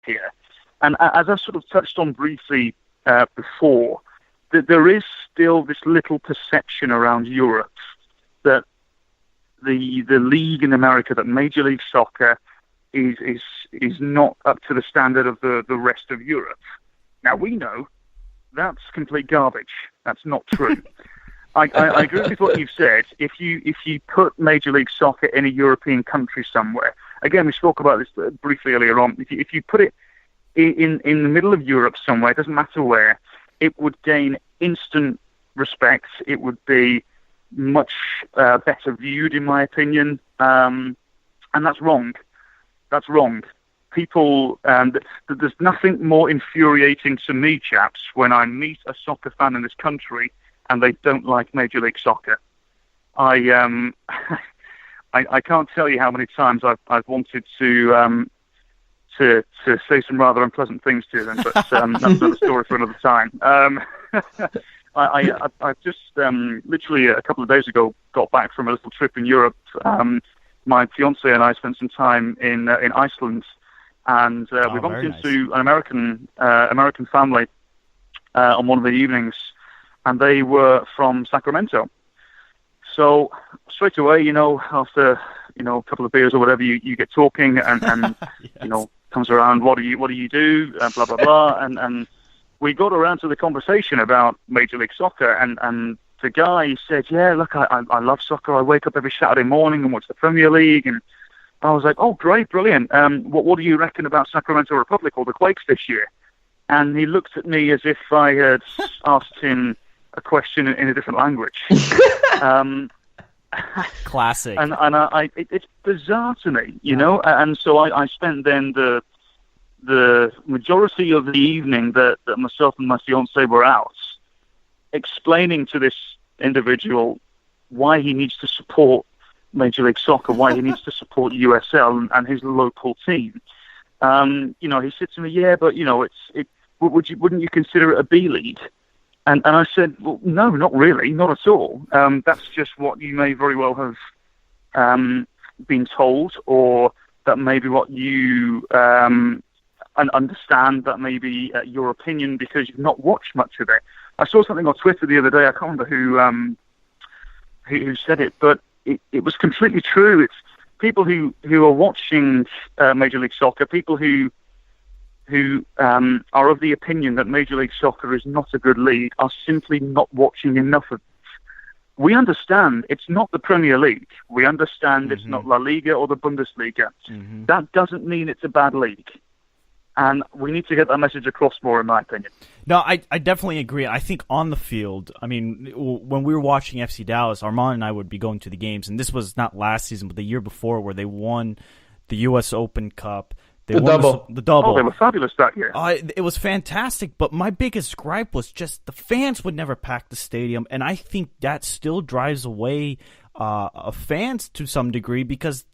here. And as I sort of touched on briefly before, that there is still this little perception around Europe that the league in America, that Major League Soccer is not up to the standard of the rest of Europe. Now, we know that's complete garbage. That's not true. I agree with what you've said. If you put Major League Soccer in a European country somewhere, again, we spoke about this briefly earlier on, if you put it in the middle of Europe somewhere, it doesn't matter where, it would gain instant respect. It would be much better viewed, in my opinion, and that's wrong. That's wrong. People, there's nothing more infuriating to me, chaps, when I meet a soccer fan in this country and they don't like Major League Soccer. I can't tell you how many times I've wanted to say some rather unpleasant things to them, but that's another story for another time. I've just literally a couple of days ago got back from a little trip in Europe. My fiance and I spent some time in Iceland, and we bumped into an American family on one of the evenings, and they were from Sacramento. So straight away, after a couple of beers or whatever, you get talking, and yes. Comes around, what do you do, blah blah blah, and we got around to the conversation about Major League Soccer, and the guy said, yeah, look, I love soccer. I wake up every Saturday morning and watch the Premier League, and I was like, oh, great, brilliant. What do you reckon about Sacramento Republic or the Quakes this year? And he looked at me as if I had asked him a question in a different language. Classic. And it's bizarre to me, and so I spent then the majority of the evening that myself and my fiance were out, explaining to this individual why he needs to support Major League Soccer, why he needs to support USL and his local team. He said to me, yeah, but wouldn't you consider it a B League? And I said, well, no, not really, not at all. That's just what you may very well have been told, or that may be what you understand, that may be your opinion because you've not watched much of it. I saw something on Twitter the other day, I can't remember who said it, but it was completely true. It's people who are watching Major League Soccer, people who are of the opinion that Major League Soccer is not a good league, are simply not watching enough of it. We understand it's not the Premier League. We understand it's not La Liga or the Bundesliga. That doesn't mean it's a bad league. And we need to get that message across more, in my opinion. No, I definitely agree. I think on the field, when we were watching FC Dallas, Armand and I would be going to the games, and this was not last season, but the year before, where they won the U.S. Open Cup. The double. The double. Oh, they were fabulous that year. It was fantastic, but my biggest gripe was just the fans would never pack the stadium, and I think that still drives away fans to some degree, because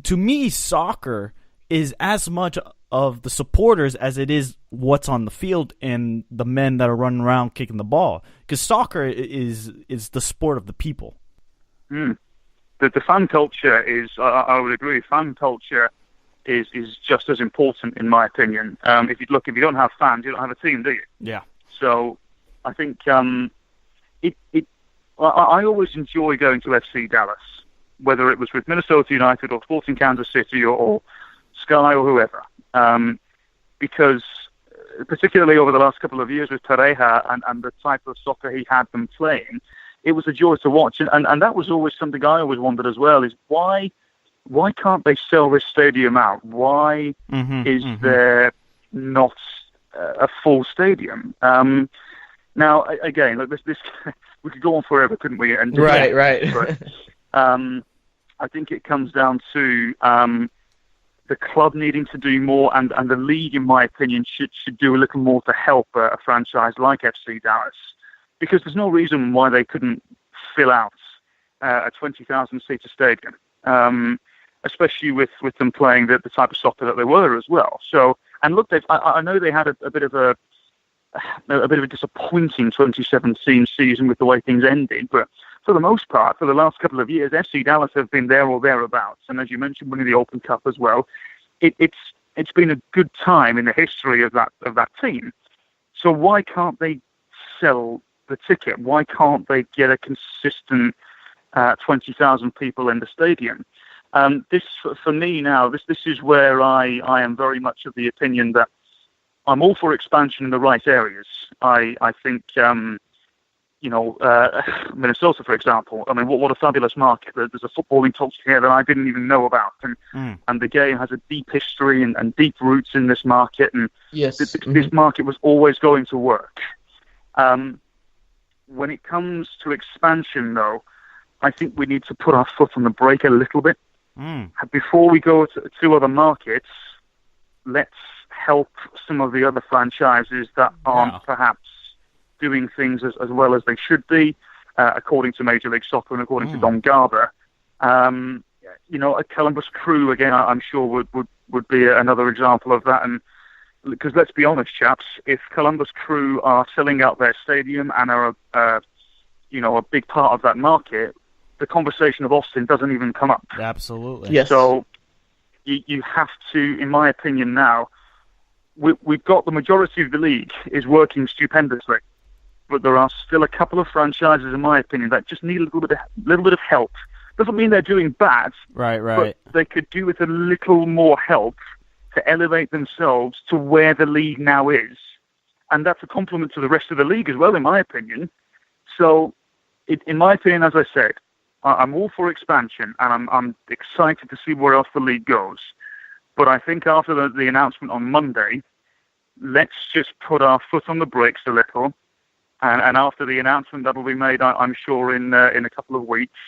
to me, soccer is as much of the supporters as it is what's on the field and the men that are running around kicking the ball. Because soccer is the sport of the people. The fan culture is, I would agree, fan culture is just as important, in my opinion. If you don't have fans, you don't have a team, do you? Yeah. So I think I always enjoy going to FC Dallas, whether it was with Minnesota United or Sporting Kansas City or Sky or whoever, because particularly over the last couple of years with Pareja and the type of soccer he had them playing, it was a joy to watch. And that was always something I always wondered as well, is why can't they sell this stadium out? Why is there not a full stadium? Now, again, like this we could go on forever, couldn't we? And right. But, I think it comes down to the club needing to do more, and the league, in my opinion, should do a little more to help a franchise like FC Dallas, because there's no reason why they couldn't fill out a 20,000-seater stadium, especially with them playing the type of soccer that they were as well. So, and look, I know they had a bit of a disappointing 2017 season with the way things ended, but for the most part, for the last couple of years, FC Dallas have been there or thereabouts. And as you mentioned, winning the Open Cup as well, it's it's been a good time in the history of that team. So why can't they sell the ticket? Why can't they get a consistent 20,000 people in the stadium? This, for me now, this is where I am very much of the opinion that I'm all for expansion in the right areas. I think, Minnesota, for example, I mean, what a fabulous market. There's a footballing culture here that I didn't even know about. And the game has a deep history and deep roots in this market. And yes. This market was always going to work. When it comes to expansion, though, I think we need to put our foot on the brake a little bit. Before we go to other markets, let's help some of the other franchises that aren't perhaps doing things as well as they should be, according to Major League Soccer and according to Don Garber. A Columbus Crew, again, I'm sure would be another example of that. And because let's be honest, chaps, if Columbus Crew are selling out their stadium and are a big part of that market, the conversation of Austin doesn't even come up. Absolutely. Yes. So you have to, in my opinion now, we've got the majority of the league is working stupendously, but there are still a couple of franchises, in my opinion, that just need a little bit of help. Doesn't mean they're doing bad. Right. But they could do with a little more help to elevate themselves to where the league now is. And that's a compliment to the rest of the league as well, in my opinion. So, in my opinion, as I said, I'm all for expansion, and I'm excited to see where else the league goes. But I think after the announcement on Monday, let's just put our foot on the brakes a little. And after the announcement that will be made, I'm sure in a couple of weeks,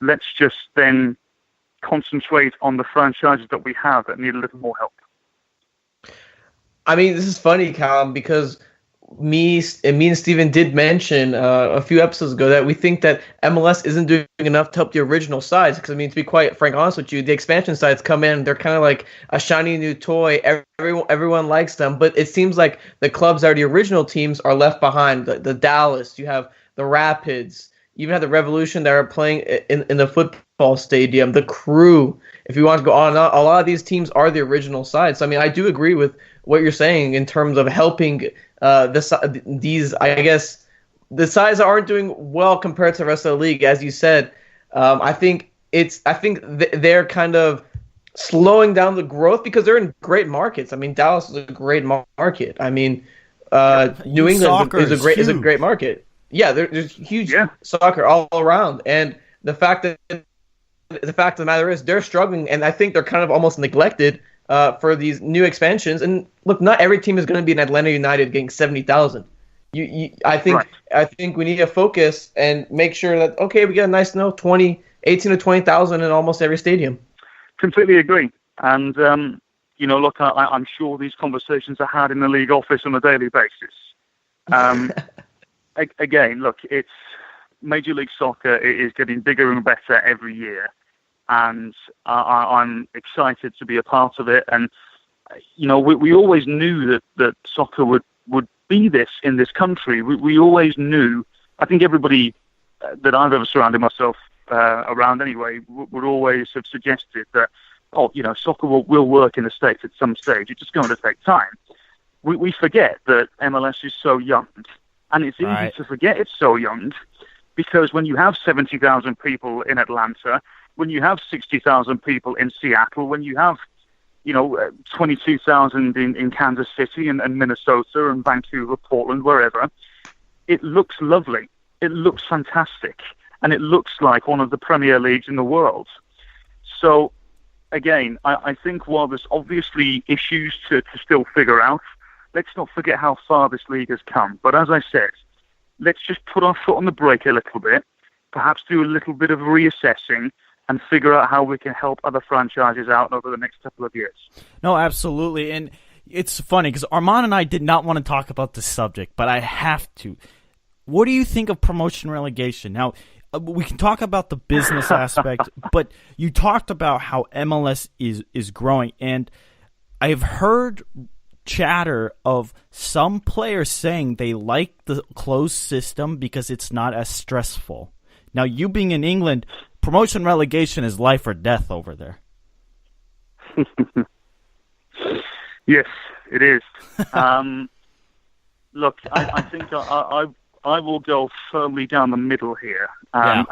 let's just then concentrate on the franchises that we have that need a little more help. I mean, this is funny, Callum, because me and Steven did mention a few episodes ago that we think that MLS isn't doing enough to help the original sides. Because, I mean, to be quite frank, honest with you, the expansion sides come in, they're kind of like a shiny new toy. Everyone likes them, but it seems like the clubs that are the original teams are left behind. The Dallas, you have the Rapids, you even have the Revolution that are playing in the football stadium, the Crew. If you want to go on, a lot of these teams are the original sides. So, I mean, I do agree with what you're saying in terms of helping these, I guess, the sides that aren't doing well compared to the rest of the league. As you said, I think they're kind of slowing down the growth because they're in great markets. I mean, Dallas is a great market. I mean, New England is a great market. Yeah, there's huge soccer all around, and the fact of the matter is they're struggling, and I think they're kind of almost neglected for these new expansions. And look, not every team is going to be an Atlanta United getting 70,000. I think we need to focus and make sure that we get a nice 18 to 20,000 in almost every stadium. Completely agree. And look, I'm sure these conversations are had in the league office on a daily basis. Again, look, it's Major League Soccer is getting bigger and better every year, and I'm excited to be a part of it. And we always knew that soccer would be this in this country. We always knew. I think everybody that I've ever surrounded myself around anyway would always have suggested that soccer will work in the States at some stage. It's just going to take time. We forget that MLS is so young. And it's easy to forget it's so young, because when you have 70,000 people in Atlanta, when you have 60,000 people in Seattle, when you have 22,000 in Kansas City and Minnesota and Vancouver, Portland, wherever, it looks lovely. It looks fantastic. And it looks like one of the premier leagues in the world. So, again, I think while there's obviously issues to still figure out, let's not forget how far this league has come. But as I said, let's just put our foot on the brake a little bit, perhaps do a little bit of reassessing, and figure out how we can help other franchises out over the next couple of years. No, absolutely. And it's funny because Armand and I did not want to talk about this subject, but I have to. What do you think of promotion relegation? Now, we can talk about the business aspect, but you talked about how MLS is growing, and I've heard chatter of some players saying they like the closed system because it's not as stressful. Now, you being in England, promotion relegation is life or death over there. Yes, it is. Look, I think I will go firmly down the middle here, and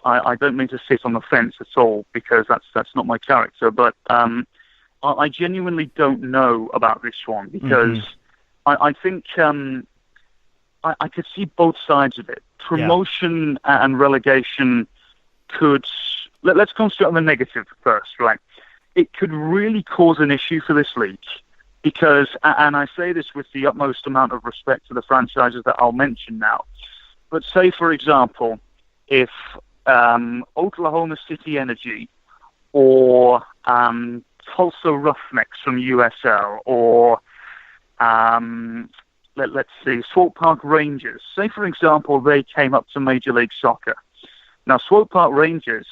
I don't mean to sit on the fence at all, because that's not my character. But I genuinely don't know about this one, because I think I could see both sides of it. Promotion and relegation could. Let's concentrate on the negative first, right? It could really cause an issue for this league. Because, and I say this with the utmost amount of respect to the franchises that I'll mention now, but say, for example, if Oklahoma City Energy or Tulsa Roughnecks from USL or, let's see, Swope Park Rangers, say, for example, they came up to Major League Soccer. Now, Swope Park Rangers,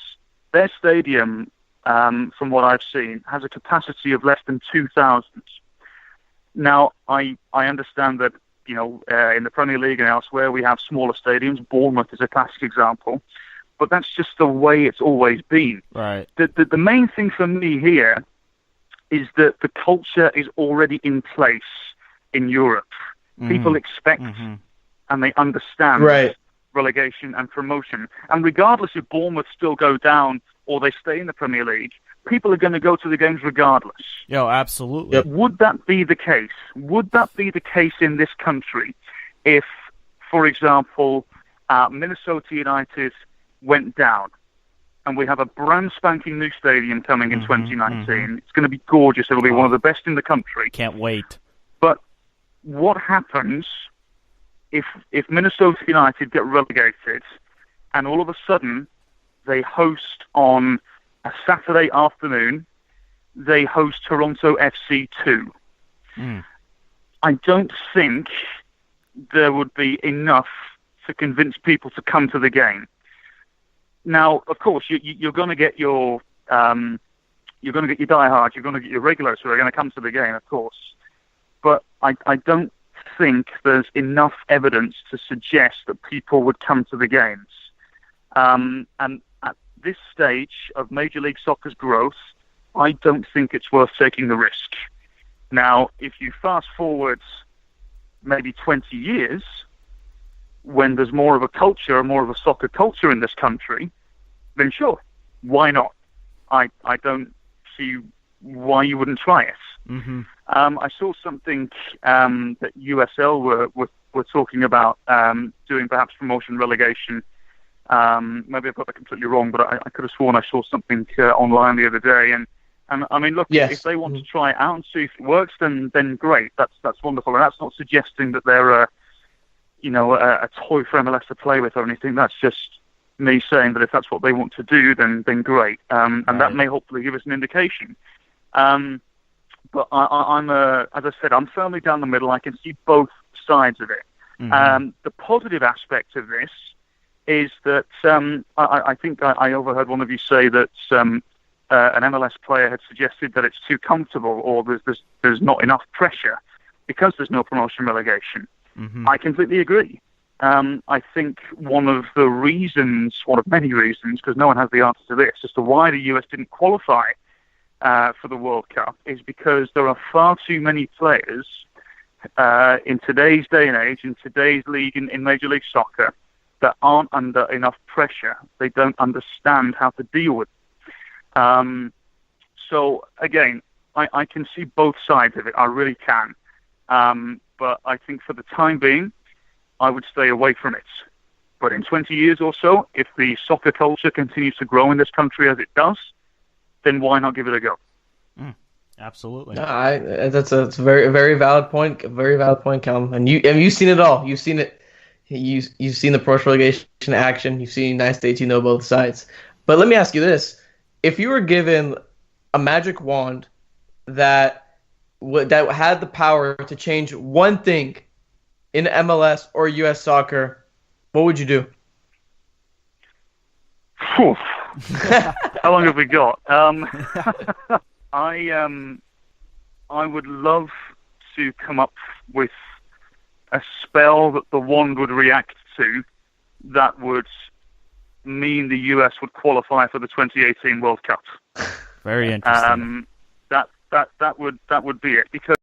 their stadium, from what I've seen, has a capacity of less than 2,000. Now, I understand that, in the Premier League and elsewhere, we have smaller stadiums. Bournemouth is a classic example. But that's just the way it's always been. Right. The main thing for me here is that the culture is already in place in Europe. People expect and they understand relegation and promotion. And regardless if Bournemouth still go down or they stay in the Premier League, people are going to go to the games regardless. Yo, absolutely. Yep. Would that be the case? Would that be the case in this country if, for example, Minnesota United went down and we have a brand spanking new stadium coming in 2019? It's going to be gorgeous. It'll be one of the best in the country. Can't wait. But what happens if Minnesota United get relegated and all of a sudden they host on a Saturday afternoon, they host Toronto FC 2. I don't think there would be enough to convince people to come to the game. Now, of course, you're going to get your diehards, you're going to get your regulars who are going to come to the game, of course. But I don't think there's enough evidence to suggest that people would come to the games. And at this stage of Major League Soccer's growth, I don't think it's worth taking the risk. Now, if you fast forward maybe 20 years, when there's more of a culture, more of a soccer culture in this country, then sure, why not? I don't see why you wouldn't try it. I saw something that USL were talking about doing perhaps promotion relegation. Maybe I've got that completely wrong, but I could have sworn I saw something online the other day. And I mean, look, if they want to try it out and see if it works, then great. That's wonderful. And that's not suggesting that they're a toy for MLS to play with or anything. That's just me saying that if that's what they want to do, then great. And that may hopefully give us an indication. But I'm as I said, I'm firmly down the middle. I can see both sides of it. The positive aspect of this is that I think I overheard one of you say that an MLS player had suggested that it's too comfortable or there's not enough pressure because there's no promotion relegation. I completely agree. I think one of many reasons, because no one has the answer to this, as to why the US didn't qualify for the World Cup, is because there are far too many players in today's day and age, in today's league, in Major League Soccer, that aren't under enough pressure. They don't understand how to deal with it. So, again, I can see both sides of it. I really can. But I think for the time being, I would stay away from it. But in 20 years or so, if the soccer culture continues to grow in this country as it does, then why not give it a go? Absolutely. That's a very, very valid point. Very valid point, Callum. And you've seen it all. You've seen it. You've seen the post relegation action. You've seen 9 states. You know both sides. But let me ask you this: if you were given a magic wand that had the power to change one thing in MLS or U.S. soccer, what would you do? How long have we got? I would love to come up with a spell that the wand would react to that would mean the US would qualify for the 2018 World Cup. Very interesting. that would be it, because